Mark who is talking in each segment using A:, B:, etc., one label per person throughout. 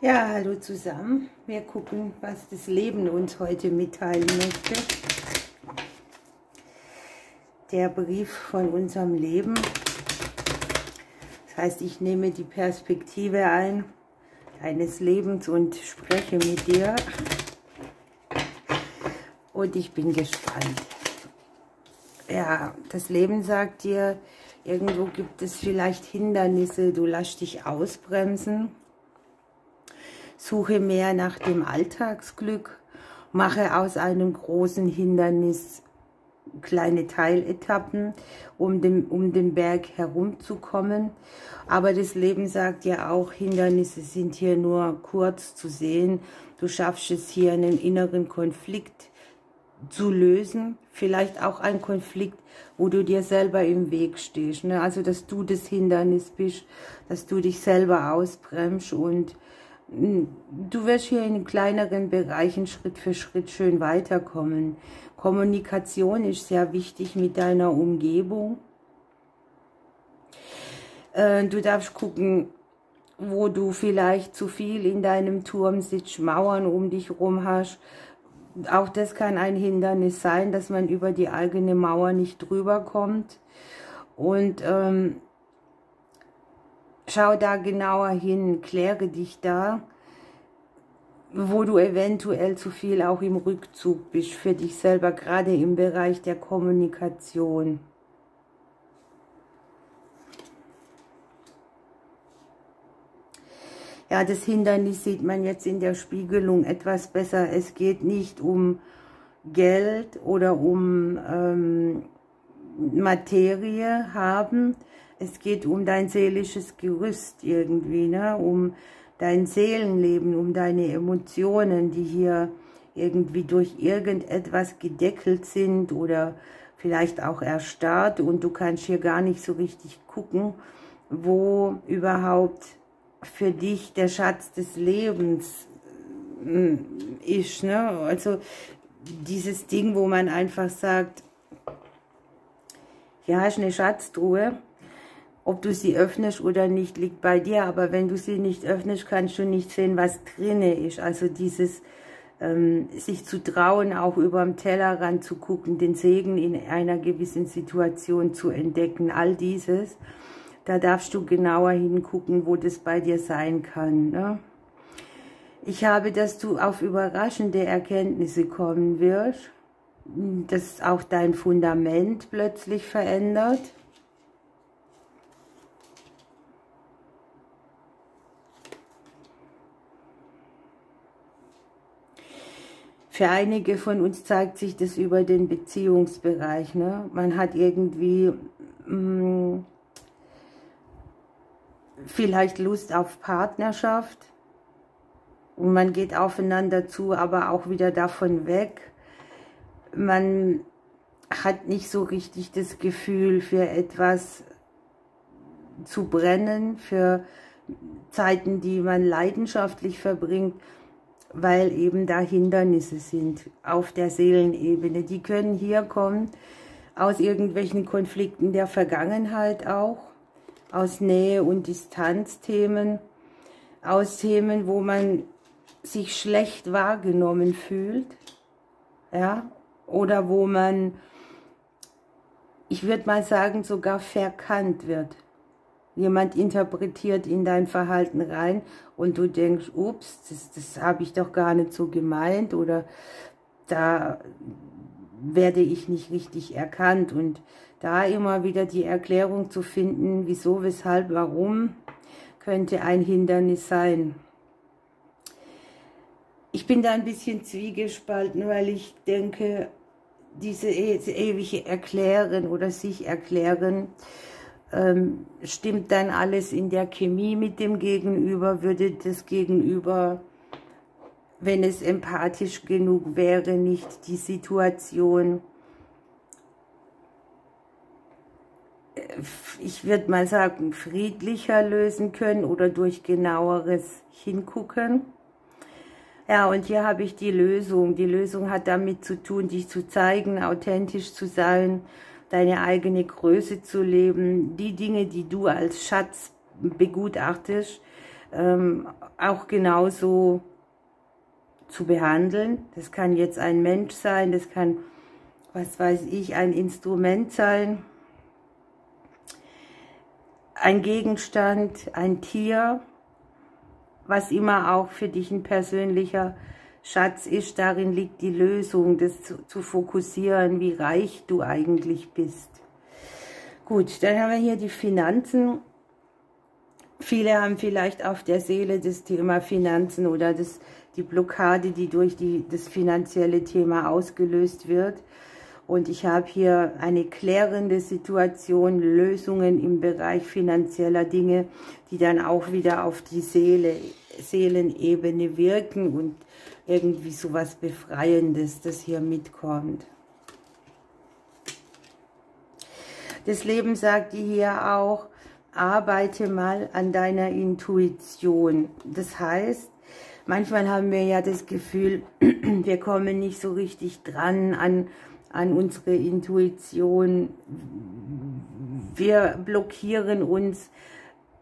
A: Ja, hallo zusammen. Wir gucken, was das Leben uns heute mitteilen möchte. Der Brief von unserem Leben. Das heißt, ich nehme die Perspektive ein deines Lebens und spreche mit dir. Und ich bin gespannt. Ja, das Leben sagt dir, irgendwo gibt es vielleicht Hindernisse, du lässt dich ausbremsen. Suche mehr nach dem Alltagsglück, mache aus einem großen Hindernis kleine Teiletappen, um den Berg herumzukommen. Aber das Leben sagt ja auch, Hindernisse sind hier nur kurz zu sehen. Du schaffst es hier, einen inneren Konflikt zu lösen, vielleicht auch ein Konflikt, wo du dir selber im Weg stehst. Ne? Also, dass du das Hindernis bist, dass du dich selber ausbremst und du wirst hier in kleineren Bereichen Schritt für Schritt schön weiterkommen. Kommunikation ist sehr wichtig mit deiner Umgebung. Du darfst gucken, wo du vielleicht zu viel in deinem Turm sitzt, Mauern um dich rum hast. Auch das kann ein Hindernis sein, dass man über die eigene Mauer nicht drüber kommt. Und schau da genauer hin, kläre dich da, wo du eventuell zu viel auch im Rückzug bist für dich selber, gerade im Bereich der Kommunikation. Ja, das Hindernis sieht man jetzt in der Spiegelung etwas besser. Es geht nicht um Geld oder um Materie haben. Es geht um dein seelisches Gerüst irgendwie, ne? Um dein Seelenleben, um deine Emotionen, die hier irgendwie durch irgendetwas gedeckelt sind oder vielleicht auch erstarrt. Und du kannst hier gar nicht so richtig gucken, wo überhaupt für dich der Schatz des Lebens ist, ne? Also dieses Ding, wo man einfach sagt, hier hast du eine Schatztruhe, ob du sie öffnest oder nicht, liegt bei dir, aber wenn du sie nicht öffnest, kannst du nicht sehen, was drinne ist. Also dieses sich zu trauen, auch über den Tellerrand zu gucken, den Segen in einer gewissen Situation zu entdecken, all dieses, da darfst du genauer hingucken, wo das bei dir sein kann, ne? Ich habe, dass du auf überraschende Erkenntnisse kommen wirst, dass auch dein Fundament plötzlich verändert. Für einige von uns zeigt sich das über den Beziehungsbereich, ne? Man hat irgendwie vielleicht Lust auf Partnerschaft und man geht aufeinander zu, aber auch wieder davon weg. Man hat nicht so richtig das Gefühl, für etwas zu brennen, für Zeiten, die man leidenschaftlich verbringt, weil eben da Hindernisse sind auf der Seelenebene. Die können hier kommen aus irgendwelchen Konflikten der Vergangenheit auch, aus Nähe- und Distanzthemen, aus Themen, wo man sich schlecht wahrgenommen fühlt, ja, oder wo man, ich würde mal sagen, sogar verkannt wird. Jemand interpretiert in dein Verhalten rein und du denkst, ups, das habe ich doch gar nicht so gemeint oder da werde ich nicht richtig erkannt. Und da immer wieder die Erklärung zu finden, wieso, weshalb, warum, könnte ein Hindernis sein. Ich bin da ein bisschen zwiegespalten, weil ich denke, diese ewige Erklären oder sich erklären, stimmt dann alles in der Chemie mit dem Gegenüber, würde das Gegenüber, wenn es empathisch genug wäre, nicht die Situation, ich würde mal sagen, friedlicher lösen können oder durch genaueres Hingucken. Ja, und hier habe ich die Lösung. Die Lösung hat damit zu tun, dich zu zeigen, authentisch zu sein, deine eigene Größe zu leben, die Dinge, die du als Schatz begutachtest, auch genauso zu behandeln. Das kann jetzt ein Mensch sein, das kann, was weiß ich, ein Instrument sein, ein Gegenstand, ein Tier, was immer auch für dich ein persönlicher Schatz ist. Darin liegt die Lösung, das zu fokussieren, wie reich du eigentlich bist. Gut, dann haben wir hier die Finanzen. Viele haben vielleicht auf der Seele das Thema Finanzen oder die Blockade, die durch das finanzielle Thema ausgelöst wird. Und ich habe hier eine klärende Situation, Lösungen im Bereich finanzieller Dinge, die dann auch wieder auf die Seelenebene wirken und irgendwie so was Befreiendes, das hier mitkommt. Das Leben sagt dir hier auch, arbeite mal an deiner Intuition. Das heißt, manchmal haben wir ja das Gefühl, wir kommen nicht so richtig dran an unsere Intuition. Wir blockieren uns,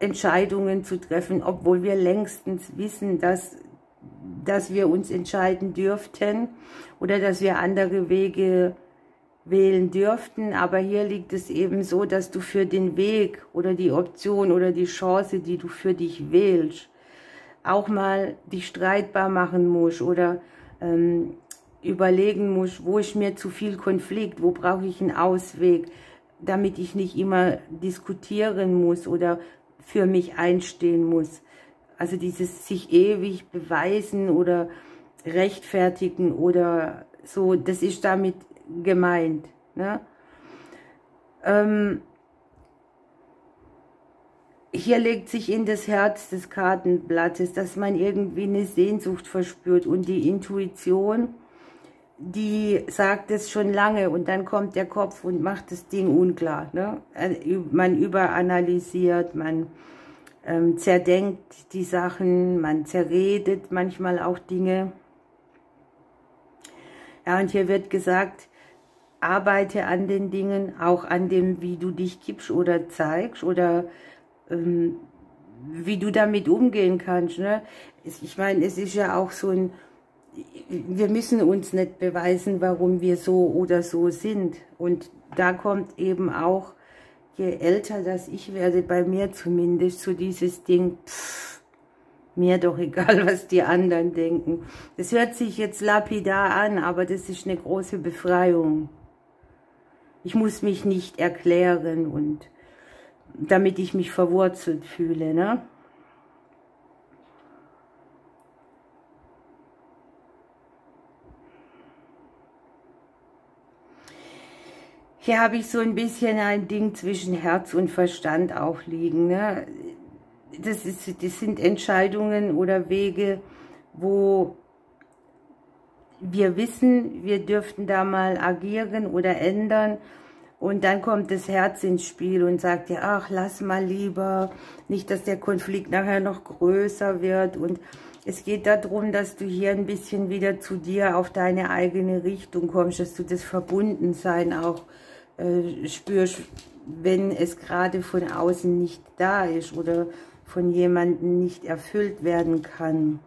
A: Entscheidungen zu treffen, obwohl wir längstens wissen, dass wir uns entscheiden dürften oder dass wir andere Wege wählen dürften. Aber hier liegt es eben so, dass du für den Weg oder die Option oder die Chance, die du für dich wählst, auch mal dich streitbar machen musst oder überlegen muss, wo ist mir zu viel Konflikt, wo brauche ich einen Ausweg, damit ich nicht immer diskutieren muss oder für mich einstehen muss. Also dieses sich ewig beweisen oder rechtfertigen oder so, das ist damit gemeint. Ne? Hier legt sich in das Herz des Kartenblattes, dass man irgendwie eine Sehnsucht verspürt und die Intuition, die sagt es schon lange und dann kommt der Kopf und macht das Ding unklar. Ne? Man überanalysiert, man zerdenkt die Sachen, man zerredet manchmal auch Dinge. Ja, und hier wird gesagt, arbeite an den Dingen, auch an dem, wie du dich gibst oder zeigst oder wie du damit umgehen kannst. Ne? Ich meine, es ist ja auch so ein, wir müssen uns nicht beweisen, warum wir so oder so sind. Und da kommt eben auch, je älter das ich werde, bei mir zumindest, so dieses Ding, mir doch egal, was die anderen denken. Das hört sich jetzt lapidar an, aber das ist eine große Befreiung. Ich muss mich nicht erklären und damit ich mich verwurzelt fühle, ne? Hier habe ich so ein bisschen ein Ding zwischen Herz und Verstand auch liegen. Ne? Das sind Entscheidungen oder Wege, wo wir wissen, wir dürften da mal agieren oder ändern. Und dann kommt das Herz ins Spiel und sagt ja, ach, lass mal lieber, nicht, dass der Konflikt nachher noch größer wird. Und es geht darum, dass du hier ein bisschen wieder zu dir auf deine eigene Richtung kommst, dass du das Verbundensein auch spürst, wenn es gerade von außen nicht da ist oder von jemandem nicht erfüllt werden kann.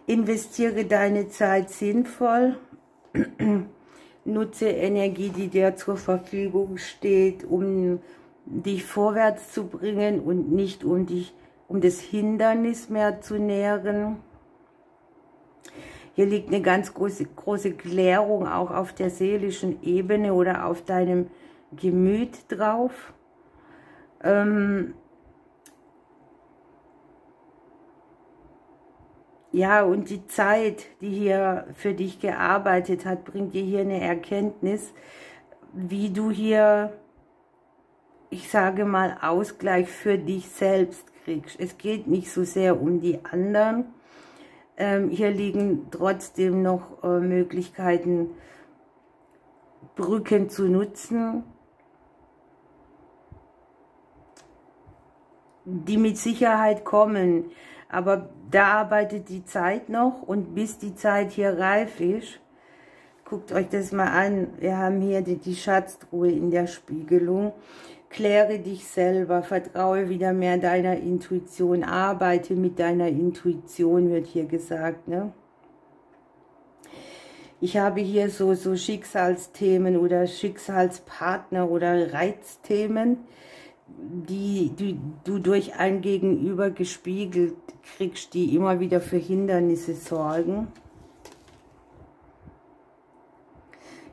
A: Investiere deine Zeit sinnvoll, nutze Energie, die dir zur Verfügung steht, um dich vorwärts zu bringen und nicht um das Hindernis mehr zu nähren. Hier liegt eine ganz große Klärung auch auf der seelischen Ebene oder auf deinem Gemüt drauf. Ja, und die Zeit, die hier für dich gearbeitet hat, bringt dir hier eine Erkenntnis, wie du hier, ich sage mal, Ausgleich für dich selbst kriegst. Es geht nicht so sehr um die anderen. Hier liegen trotzdem noch Möglichkeiten, Brücken zu nutzen, die mit Sicherheit kommen. Aber da arbeitet die Zeit noch und bis die Zeit hier reif ist, guckt euch das mal an. Wir haben hier die Schatztruhe in der Spiegelung. kläre dich selber, vertraue wieder mehr deiner Intuition, arbeite mit deiner Intuition, wird hier gesagt, ne? Ich habe hier so Schicksalsthemen oder Schicksalspartner oder Reizthemen, die du durch ein Gegenüber gespiegelt kriegst, die immer wieder für Hindernisse sorgen.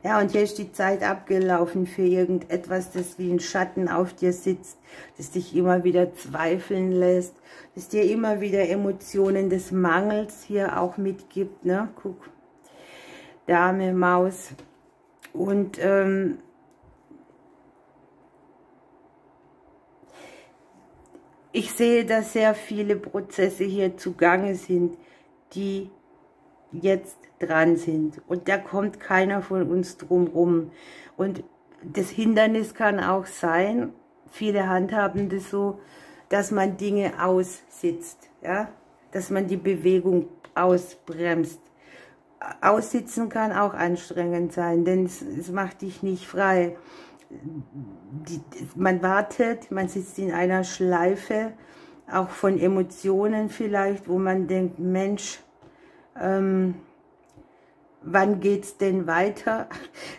A: Ja, und hier ist die Zeit abgelaufen für irgendetwas, das wie ein Schatten auf dir sitzt, das dich immer wieder zweifeln lässt, das dir immer wieder Emotionen des Mangels hier auch mitgibt, ne? Guck, Dame, Maus. Und ich sehe, dass sehr viele Prozesse hier zugange sind, die jetzt dran sind. Und da kommt keiner von uns drum rum. Und das Hindernis kann auch sein, viele handhaben das so, dass man Dinge aussitzt, ja? Dass man die Bewegung ausbremst. Aussitzen kann auch anstrengend sein, denn es macht dich nicht frei. Man wartet, man sitzt in einer Schleife, auch von Emotionen vielleicht, wo man denkt, Mensch, wann geht's denn weiter?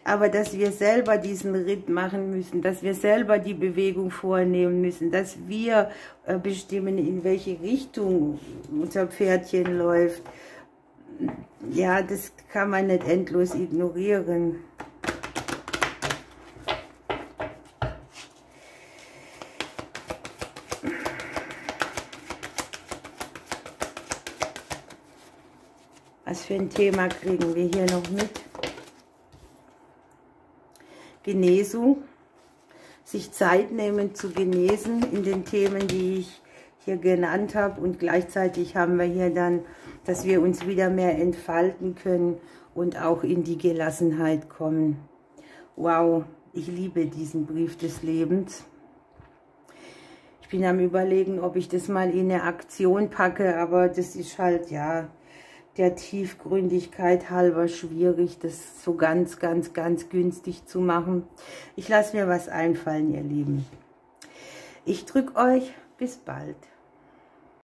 A: Aber dass wir selber diesen Ritt machen müssen, dass wir selber die Bewegung vornehmen müssen, dass wir bestimmen, in welche Richtung unser Pferdchen läuft, ja, das kann man nicht endlos ignorieren. Was für ein Thema kriegen wir hier noch mit? Genesung. Sich Zeit nehmen zu genesen in den Themen, die ich hier genannt habe. Und gleichzeitig haben wir hier dann, dass wir uns wieder mehr entfalten können und auch in die Gelassenheit kommen. Wow, ich liebe diesen Brief des Lebens. Ich bin am Überlegen, ob ich das mal in eine Aktion packe, aber das ist halt, ja, der Tiefgründigkeit halber schwierig, das so ganz günstig zu machen. Ich lasse mir was einfallen, ihr Lieben. Ich drücke euch, bis bald.